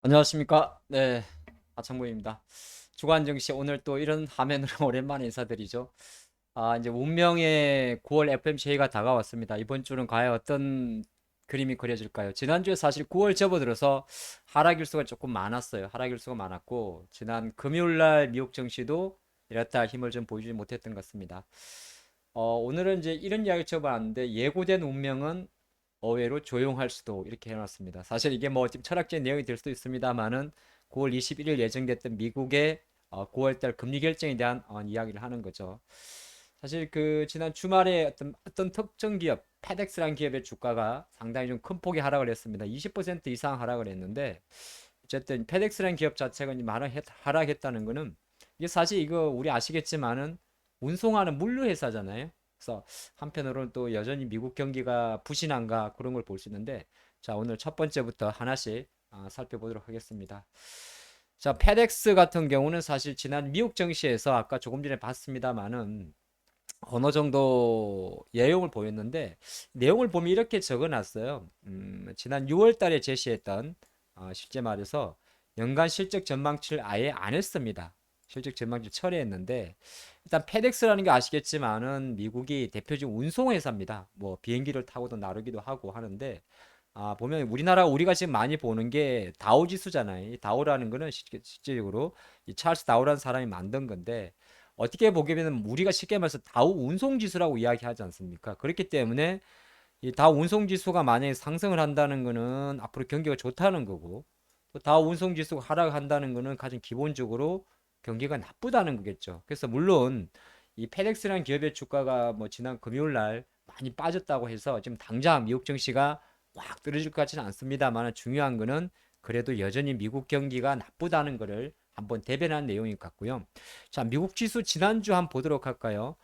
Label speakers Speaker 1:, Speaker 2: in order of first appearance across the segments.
Speaker 1: 안녕하십니까? 네, 하창무입니다. 주간 증시 오늘 또 이런 화면으로 오랜만에 인사드리죠. 이제 운명의 9월 FMC가 다가왔습니다. 이번 주는 과연 어떤 그림이 그려질까요? 지난주에 사실 9월 접어들어서 하락 일수가 조금 많았어요. 하락 일수가 많았고, 지난 금요일 날 미국 증시도 이렇다 할 힘을 좀 보여주지 못했던 것 같습니다. 오늘은 이제 이런 이야기 쳐봤는데, 예고된 운명은 의외로 조용할 수도 이렇게 해놨습니다. 사실 이게 뭐 지금 철학적인 내용이 될 수도 있습니다만은 9월 21일 예정됐던 미국의 9월달 금리 결정에 대한 이야기를 하는 거죠. 사실 그 지난 주말에 어떤 특정 기업, 페덱스라는 기업의 주가가 상당히 좀 큰 폭의 하락을 했습니다. 20% 이상 하락을 했는데 어쨌든 페덱스라는 기업 자체가 이제 하락했다는 거는 이게 사실 이거 우리 아시겠지만은 운송하는 물류 회사잖아요. 그래서 한편으로는 또 여전히 미국 경기가 부진한가 그런 걸 볼 수 있는데 자 오늘 첫 번째부터 하나씩 살펴보도록 하겠습니다. 자 페덱스 같은 경우는 사실 지난 미국 증시에서 아까 조금 전에 봤습니다만은 어느 정도 내용을 보였는데 내용을 보면 이렇게 적어놨어요. 지난 6월 달에 제시했던 실제 말해서 연간 실적 전망치를 아예 안 했습니다. 실적 전망치 철회했는데 일단 페덱스라는 게 아시겠지만은 미국이 대표적인 운송회사입니다. 뭐 비행기를 타고도 나르기도 하고 하는데 보면 우리가 지금 많이 보는 게 다우 지수잖아요. 이 다우라는 거는 실질적으로 이 찰스 다우라는 사람이 만든 건데 어떻게 보게 되면 우리가 쉽게 말해서 다우 운송 지수라고 이야기하지 않습니까? 그렇기 때문에 이 다우 운송 지수가 만약에 상승을 한다는 거는 앞으로 경기가 좋다는 거고 또 다우 운송 지수가 하락한다는 거는 가장 기본적으로 경기가 나쁘다는 거겠죠. 그래서 물론 이 페덱스라는 기업의 주가가 뭐 지난 금요일 날 많이 빠졌다고 해서 지금 당장 미국 증시가 확 떨어질 것 같지는 않습니다만 중요한 거는 그래도 여전히 미국 경기가 나쁘다는 것을 한번 대변한 내용인 것 같고요. 자, 미국 지수 지난주 한번 보도록 할까요?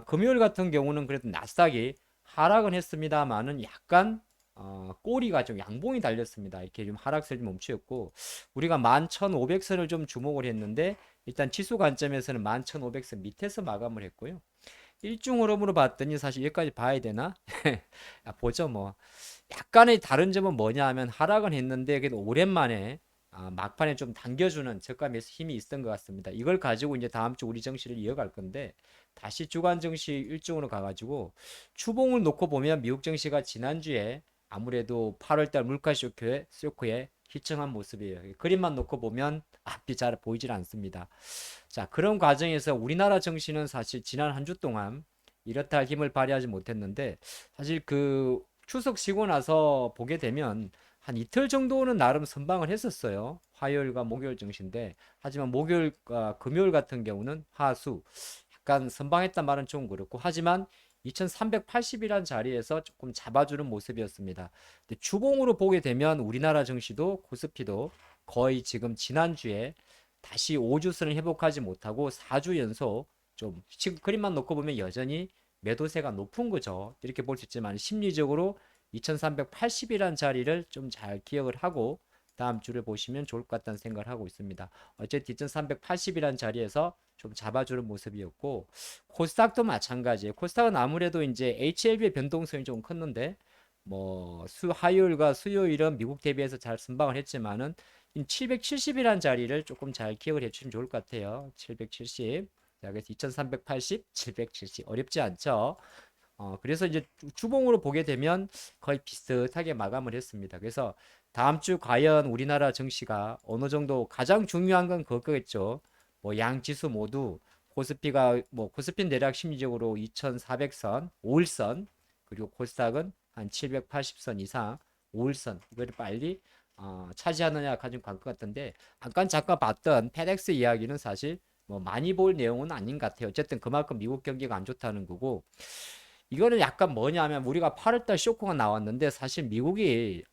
Speaker 1: 금요일 같은 경우는 그래도 나스닥이 하락은 했습니다만은 약간 꼬리가 좀 양봉이 달렸습니다. 이렇게 좀 하락세를 멈추었고 우리가 11,500선을 좀 주목을 했는데 일단 지수 관점에서는 11,500선 밑에서 마감을 했고요. 일중 흐름으로 봤더니 사실 여기까지 봐야 되나? 보죠 뭐. 약간의 다른 점은 뭐냐 하면 하락은 했는데 그래도 오랜만에 막판에 좀 당겨주는 저가 매수 힘이 있었던 것 같습니다. 이걸 가지고 이제 다음 주 우리 증시를 이어갈 건데 다시 주간 증시 일중으로 가가지고 추봉을 놓고 보면 미국 증시가 지난주에 아무래도 8월달 물가 쇼크에 희청한 모습이에요. 그림만 놓고 보면 앞이 잘 보이질 않습니다. 자, 그런 과정에서 우리나라 증시는 사실 지난 한 주 동안 이렇다 할 힘을 발휘하지 못했는데 사실 그 추석 쉬고 나서 보게 되면 한 이틀 정도는 나름 선방을 했었어요. 화요일과 목요일 증시인데 하지만 목요일과 금요일 같은 경우는 하수 약간 선방했단 말은 좀 그렇고 하지만 2380이란 자리에서 조금 잡아주는 모습이었습니다. 근데 주봉으로 보게 되면 우리나라 증시도 코스피도 거의 지금 지난주에 다시 5주선을 회복하지 못하고 4주 연속 좀 지금 그림만 놓고 보면 여전히 매도세가 높은 거죠. 이렇게 볼 수 있지만 심리적으로 2380이라는 자리를 좀 잘 기억을 하고 다음 주를 보시면 좋을 것 같다는 생각을 하고 있습니다. 어쨌든 2380이라는 자리에서 좀 잡아주는 모습이었고 코스닥도 마찬가지예요. 코스닥은 아무래도 이제 HLB의 변동성이 좀 컸는데 뭐 화요일과 수요일은 미국 대비해서 잘 선방을 했지만은 770이라는 자리를 조금 잘 기억을 해주시면 좋을 것 같아요. 770. 자, 그래서 2380, 770 어렵지 않죠. 그래서 이제 주봉으로 보게 되면 거의 비슷하게 마감을 했습니다. 그래서 다음 주 과연 우리나라 증시가 어느 정도 가장 중요한 건 그거겠죠. 뭐 양 지수 모두 코스피가 뭐 코스피는 대략 심리적으로 2,400선, 5일선 그리고 코스닥은 한 780선 이상 5일선 이거를 빨리 차지하느냐 가지고 갈 것 같은데 아까 잠깐 봤던 페덱스 이야기는 사실 뭐 많이 볼 내용은 아닌 것 같아요. 어쨌든 그만큼 미국 경기가 안 좋다는 거고 이거는 약간 뭐냐면 우리가 8월달 쇼크가 나왔는데 사실 미국이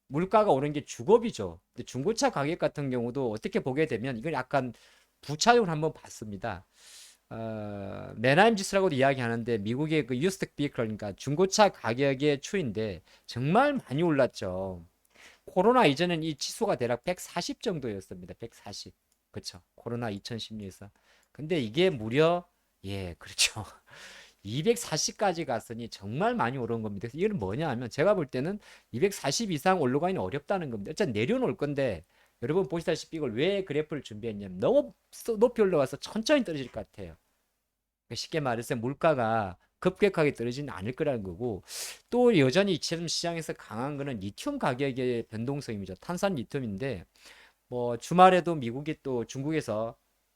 Speaker 1: 물가가 오른 게 주겁이죠. 근데 중고차 가격 같은 경우도 어떻게 보게 되면 이걸 약간 부차적으로 한번 봤습니다. 맨하임 지수라고도 이야기하는데 미국의 그 유스트 비클 그러니까 중고차 가격의 추인데 정말 많이 올랐죠. 코로나 이전엔 이 지수가 대략 140 정도였습니다. 140. 그쵸. 코로나 2016에서. 근데 이게 무려 예, 그렇죠. 240까지 갔으니 정말 많이 오른 겁니다. 그래서 이건 뭐냐 하면 제가 볼 때는 240 이상 올라가기는 어렵다는 겁니다. 일단 내려놓을 건데 여러분 보시다시피 이걸 왜 그래프를 준비했냐면 너무 높이 올라가서 천천히 떨어질 것 같아요. 쉽게 말해서 물가가 급격하게 떨어지는 않을 거라는 거고, 또 여전히 지금 시장에서 강한 거는 리튬 가격의 변동성이죠. 탄산 리튬인데 뭐 주말에도 미국이 또 중국에서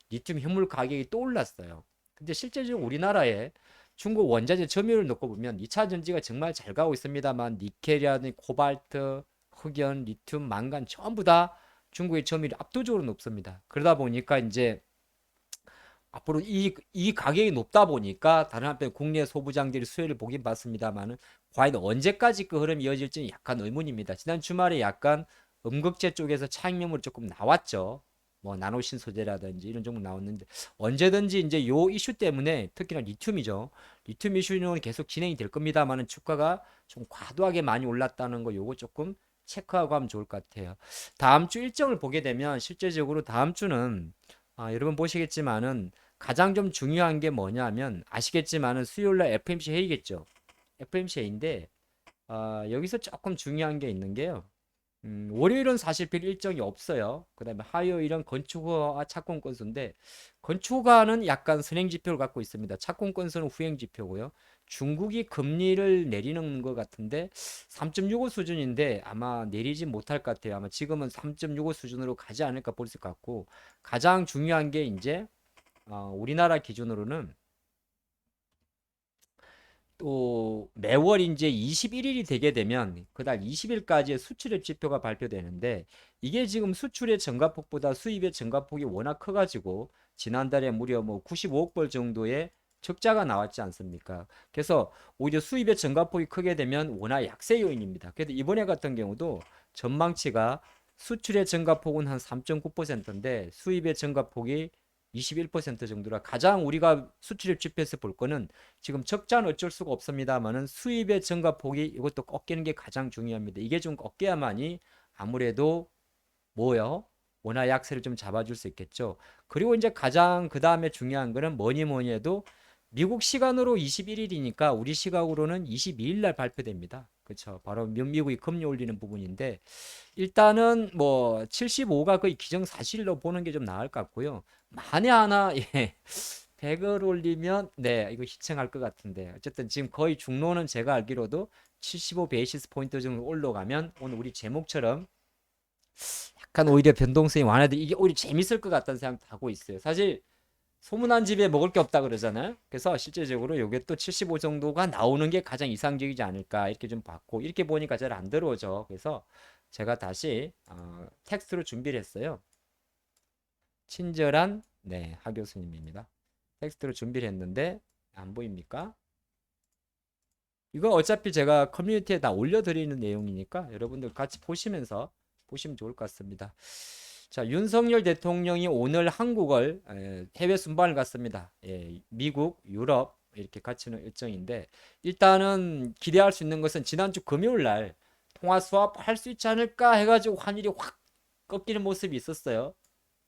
Speaker 1: 리튬 현물 가격이 또 올랐어요. 근데 실제적으로 우리나라에 중국 원자재 점유율을 놓고 보면 2차 전지가 정말 잘 가고 있습니다만 니켈이라든지 코발트, 흑연, 리튬, 망간 전부 다 중국의 점유율이 압도적으로 높습니다. 그러다 보니까 이제 앞으로 이 가격이 높다 보니까 다른 한편 국내 소부장들이 수혜를 보긴 봤습니다만은 과연 언제까지 그 흐름이 이어질지는 약간 의문입니다. 지난 주말에 약간 음극재 쪽에서 차익 매물이 조금 나왔죠. 뭐 나노신 소재라든지 이런 종목 나왔는데 언제든지 이제 요 이슈 때문에 특히나 리튬이죠. 리튬 이슈는 계속 진행이 될 겁니다만은 주가가 좀 과도하게 많이 올랐다는 거 요거 조금 체크하고 하면 좋을 것 같아요. 다음 주 일정을 보게 되면 실제적으로 다음 주는 여러분 보시겠지만은 가장 좀 중요한 게 뭐냐면 아시겠지만은 수요일 날 FMC 회의겠죠. FMC 회의인데 여기서 조금 중요한 게 있는 게요. 월요일은 사실 별 일정이 없어요. 그다음에 화요일은 건축허가 착공 건수인데 건축허가는 약간 선행 지표를 갖고 있습니다. 착공 건수는 후행 지표고요. 중국이 금리를 내리는 것 같은데 3.65 수준인데 아마 내리지 못할 것 같아요. 아마 지금은 3.65 수준으로 가지 않을까 볼 수 같고 가장 중요한 게 이제 우리나라 기준으로는 또 매월 이제 21일이 되게 되면 그달 20일까지의 수출입 지표가 발표되는데 이게 지금 수출의 증가폭보다 수입의 증가폭이 워낙 커가지고 지난달에 무려 뭐 95억 불 정도의 적자가 나왔지 않습니까? 그래서 오히려 수입의 증가폭이 크게 되면 원화 약세 요인입니다. 그래도 이번에 같은 경우도 전망치가 수출의 증가폭은 한 3.9%인데 수입의 증가폭이 21% 정도라 가장 우리가 수출입 지표에서 볼 거는 지금 적자는 어쩔 수가 없습니다만은 수입의 증가폭이 이것도 꺾이는 게 가장 중요합니다. 이게 좀 꺾여야만이 아무래도 뭐요? 원화 약세를 좀 잡아줄 수 있겠죠. 그리고 이제 가장 그 다음에 중요한 거는 뭐니 뭐니 해도 미국 시간으로 21일이니까 우리 시각으로는 22일 날 발표됩니다. 그렇죠. 바로 미국이 금리 올리는 부분인데 일단은 뭐 75가 거의 기정사실로 보는 게 좀 나을 것 같고요. 만에 하나 예. 100을 올리면 네 이거 희청할 것 같은데 어쨌든 지금 거의 중로는 제가 알기로도 75 베이시스 포인트 정도 올라가면 오늘 우리 제목처럼 약간 오히려 변동성이 완화돼 이게 오히려 재밌을 것 같다는 생각도 하고 있어요. 사실 소문난 집에 먹을 게 없다 그러잖아요. 그래서 실제적으로 요게 또 75 정도가 나오는 게 가장 이상적이지 않을까 이렇게 좀 봤고 이렇게 보니까 잘 안 들어오죠. 그래서 제가 다시 텍스트로 준비를 했어요. 친절한 네, 하 교수님입니다. 텍스트로 준비를 했는데 안 보입니까? 이거 어차피 제가 커뮤니티에 다 올려드리는 내용이니까 여러분들 같이 보시면서 보시면 좋을 것 같습니다. 자, 윤석열 대통령이 오늘 한국을 해외 순방을 갔습니다. 예, 미국, 유럽 이렇게 같이는 일정인데 일단은 기대할 수 있는 것은 지난주 금요일 날 통화 수합 할 수 있지 않을까 해가지고 환율이 확 꺾이는 모습이 있었어요.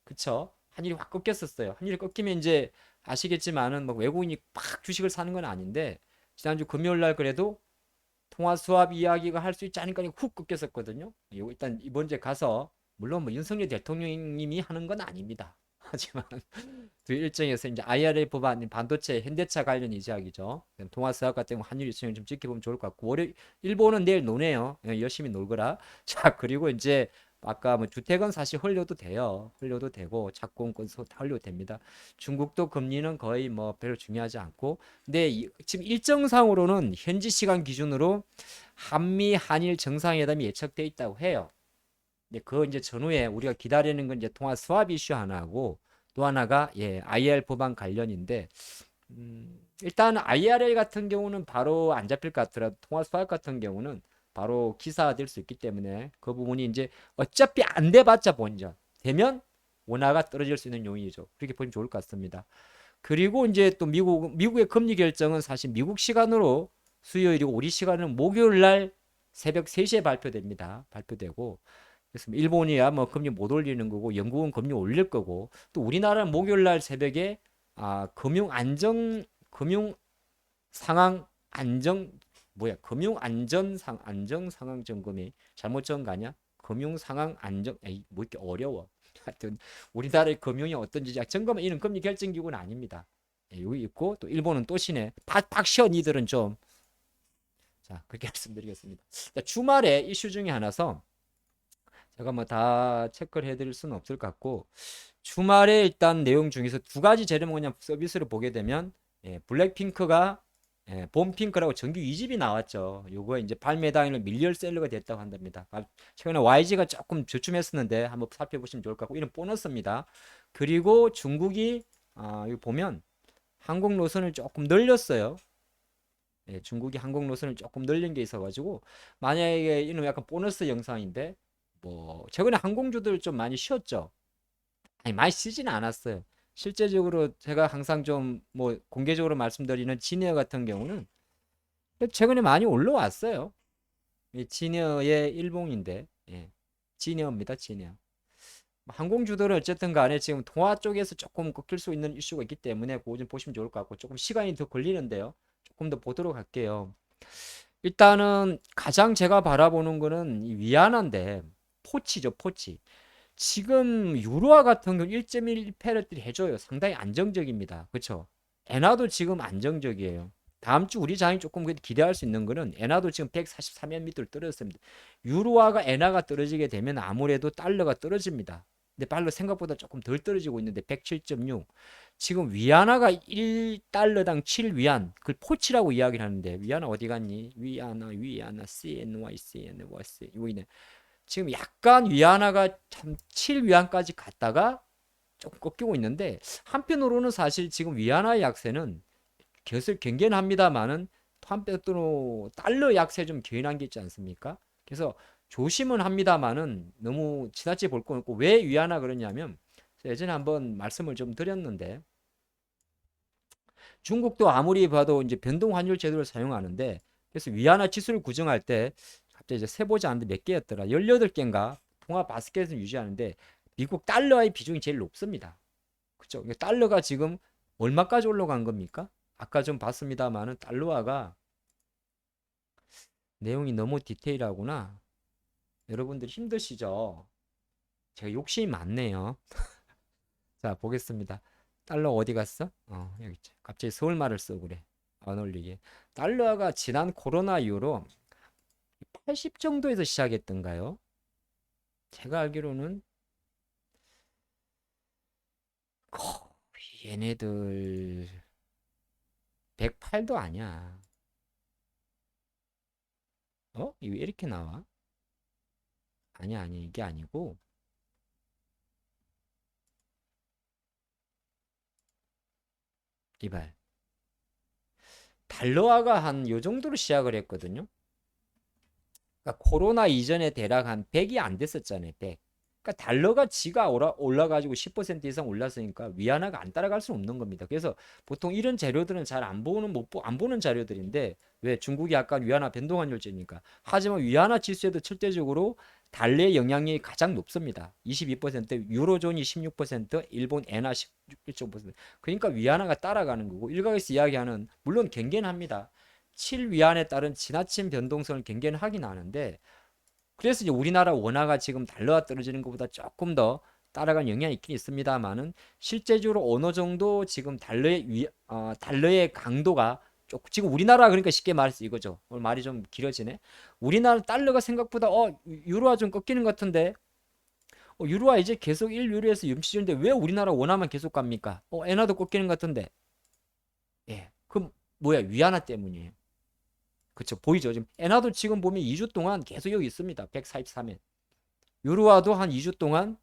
Speaker 1: 그쵸? 환율이 확 꺾였었어요. 환율이 꺾이면 이제 아시겠지만은 뭐 외국인이 막 주식을 사는 건 아닌데 지난주 금요일 날 그래도 통화 수합 이야기가 할 수 있지 않을까 훅 꺾였었거든요. 이거 일단 이번 주에 가서 물론 뭐 윤석열 대통령님이 하는 건 아닙니다. 하지만 그 일정에서 이제 IRA 법안 반도체 현대차 관련 이야기죠. 통화 수합 같은 환율 일정을 좀 지켜보면 좋을 것 같고 월요 일본은 내일 노네요. 열심히 놀거라. 자 그리고 이제 아까 뭐 주택은 사실 흘려도 돼요. 흘려도 되고 착공 건수 다 흘려도 됩니다. 중국도 금리는 거의 뭐 별로 중요하지 않고 근데 지금 일정상으로는 현지 시간 기준으로 한미 한일 정상회담이 예측돼 있다고 해요. 근데 그 이제 전후에 우리가 기다리는 건 이제 통화 스왑 이슈 하나고 또 하나가 예 IR 법안 관련인데 일단 IRA 같은 경우는 바로 안 잡힐 것 같더라도 통화 스왑 같은 경우는 바로 기사될 수 있기 때문에 그 부분이 이제 어차피 안 돼봤자 본전 되면 원화가 떨어질 수 있는 요인이죠. 그렇게 보면 좋을 것 같습니다. 그리고 이제 또 미국의 금리 결정은 사실 미국 시간으로 수요일이고 우리 시간은 목요일 날 새벽 3시에 발표됩니다. 발표되고 그래서 일본이야 뭐 금리 못 올리는 거고 영국은 금리 올릴 거고 또 우리나라는 목요일 날 새벽에 금융 안정 금융 상황 안정 뭐야 금융 안전상 안정 상황 점검이 잘못 적은 거 아니야? 금융 상황 안정 에이 뭐 이렇게 어려워. 하여튼 우리나라의 금융이 어떤지 점검은 이는 금리 결정 기구는 아닙니다. 예, 여기 있고 또 일본은 또 시네. 박시어 니들은 좀 자 그렇게 말씀드리겠습니다. 자, 주말에 이슈 중에 하나서 제가 뭐 다 체크를 해드릴 수는 없을 것 같고 주말에 일단 내용 중에서 두 가지 제를 뭐냐 서비스를 보게 되면 예, 블랙핑크가 예, 봄핑크라고 정규 2집이 나왔죠. 요거 이제 발매 당일로 밀리언셀러가 됐다고 한답니다. 최근에 YG가 조금 주춤했었는데 한번 살펴보시면 좋을 것 같고 이런 보너스입니다. 그리고 중국이 여기 보면 항공 노선을 조금 늘렸어요. 예, 중국이 항공 노선을 조금 늘린 게 있어가지고 만약에 이는 약간 보너스 영상인데 뭐 최근에 항공주들 좀 많이 쉬었죠. 아니 많이 쉬지는 않았어요. 실제적으로 제가 항상 좀 뭐 공개적으로 말씀드리는 지니어 같은 경우는 최근에 많이 올라왔어요. 이 지니어의 일봉인데 예, 지니어입니다. 지니어. 항공주들은 어쨌든 간에 지금 통화 쪽에서 조금 꺾일 수 있는 이슈가 있기 때문에 그거 좀 보시면 좋을 것 같고 조금 시간이 더 걸리는데요. 조금 더 보도록 할게요. 일단은 가장 제가 바라보는 거는 이 위안화인데 포치죠, 포치. 지금 유로화 같은 경우 1.1페르트를 해줘요. 상당히 안정적입니다. 그렇죠? 엔화도 지금 안정적이에요. 다음 주 우리 장이 조금 기대할 수 있는 거는 엔화도 지금 143엔 밑으로 떨어졌습니다. 유로화가 엔화가 떨어지게 되면 아무래도 달러가 떨어집니다. 근데 달러 생각보다 조금 덜 떨어지고 있는데 107.6. 지금 위안화가 1달러당 7위안. 그걸 포치라고 이야기를 하는데 위안화 어디 갔니? 위안화 CNY CNY 이거 있네. 지금 약간 위안화가 참 7위안까지 갔다가 조금 꺾이고 있는데 한편으로는 사실 지금 위안화의 약세는 계속 경계는 합니다만은 한편으로 달러 약세 좀 견인한 게 있지 않습니까? 그래서 조심은 합니다만은 너무 지나치게 볼 건 없고 왜 위안화 그러냐면 예전에 한번 말씀을 좀 드렸는데 중국도 아무리 봐도 이제 변동 환율 제도를 사용하는데 그래서 위안화 지수를 구정할 때 갑자기 이제 세보지 않는데 몇 개였더라 18개인가 통화 바스켓을 유지하는데 미국 달러의 비중이 제일 높습니다. 그렇죠? 달러가 지금 얼마까지 올라간 겁니까? 아까 좀 봤습니다만은 달러화가 내용이 너무 디테일하구나. 여러분들 힘드시죠? 제가 욕심이 많네요. 자, 보겠습니다. 달러 어디 갔어? 여기 있지. 갑자기 서울말을 쓰고 그래. 안 어울리게. 달러가 지난 코로나 이후로 80 정도에서 시작했던가요? 제가 알기로는 얘네들 108도 아니야. 이거 왜 이렇게 나와? 아니야, 아니 이게 아니고 이발. 달러화가 한 요 정도로 시작을 했거든요. 그러니까 코로나 이전에 대략 한 100이 안 됐었잖아요. 100. 그러니까 달러가 지가 올라가지고 10% 이상 올랐으니까 위안화가 안 따라갈 수 없는 겁니다. 그래서 보통 이런 자료들은 잘 안 보는 자료들인데 왜 중국이 약간 위안화 변동환율제니까. 하지만 위안화 지수에도 절대적으로 달러의 영향력이 가장 높습니다. 22%, 유로존이 16%, 일본 엔화 11.5%. 그러니까 위안화가 따라가는 거고 일각에서 이야기하는 물론 경계는 합니다. 7위안에 따른 지나친 변동성을 경계는 하긴 하는데 그래서 이제 우리나라 원화가 지금 달러가 떨어지는 것보다 조금 더 따라가는 영향이 있긴 있습니다만은 실제적으로 어느 정도 지금 달러의 강도가 지금 우리나라 그러니까 쉽게 말해서 이거죠. 오늘 말이 좀 길어지네. 우리나라 달러가 생각보다 유로화 좀 꺾이는 것 같은데 유로화 이제 계속 1유로에서 염시주인데 왜 우리나라 원화만 계속 갑니까? 엔화도 꺾이는 것 같은데. 예. 그럼 뭐야? 위안화 때문이에요. 그쵸 보이죠 지금 엔화도 지금 보면 2주 동안 계속 여기 있습니다 143엔 유로화도 한 2주 동안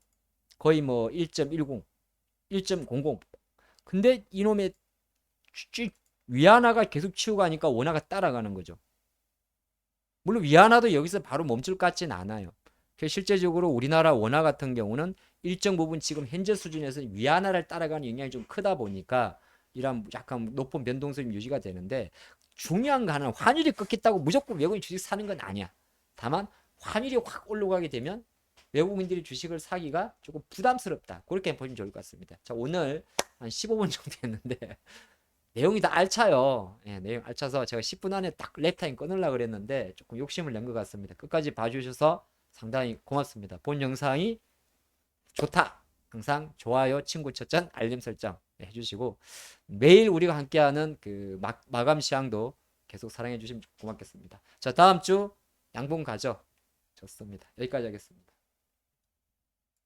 Speaker 1: 거의 뭐 1.10 1.00 근데 이놈의 위안화가 계속 치고 가니까 원화가 따라가는 거죠 물론 위안화도 여기서 바로 멈출 것 같진 않아요 실제적으로 우리나라 원화 같은 경우는 일정 부분 지금 현재 수준에서 위안화를 따라가는 영향이 좀 크다 보니까 이런 약간 높은 변동성이 유지가 되는데 중요한 거는 환율이 꺾였다고 무조건 외국인 주식 사는 건 아니야. 다만 환율이 확 올라가게 되면 외국인들이 주식을 사기가 조금 부담스럽다. 그렇게 보시면 좋을 것 같습니다. 자, 오늘 한 15분 정도 했는데 내용이 다 알차요. 예, 내용 알차서 제가 10분 안에 딱 랩타임 끊으려고 그랬는데 조금 욕심을 낸 것 같습니다. 끝까지 봐주셔서 상당히 고맙습니다. 본 영상이 좋다. 항상 좋아요, 친구 추천, 알림 설정 해주시고 매일 우리가 함께하는 그 마감 시황도 계속 사랑해 주시면 고맙겠습니다. 자, 다음 주 양봉 가죠. 좋습니다. 여기까지 하겠습니다.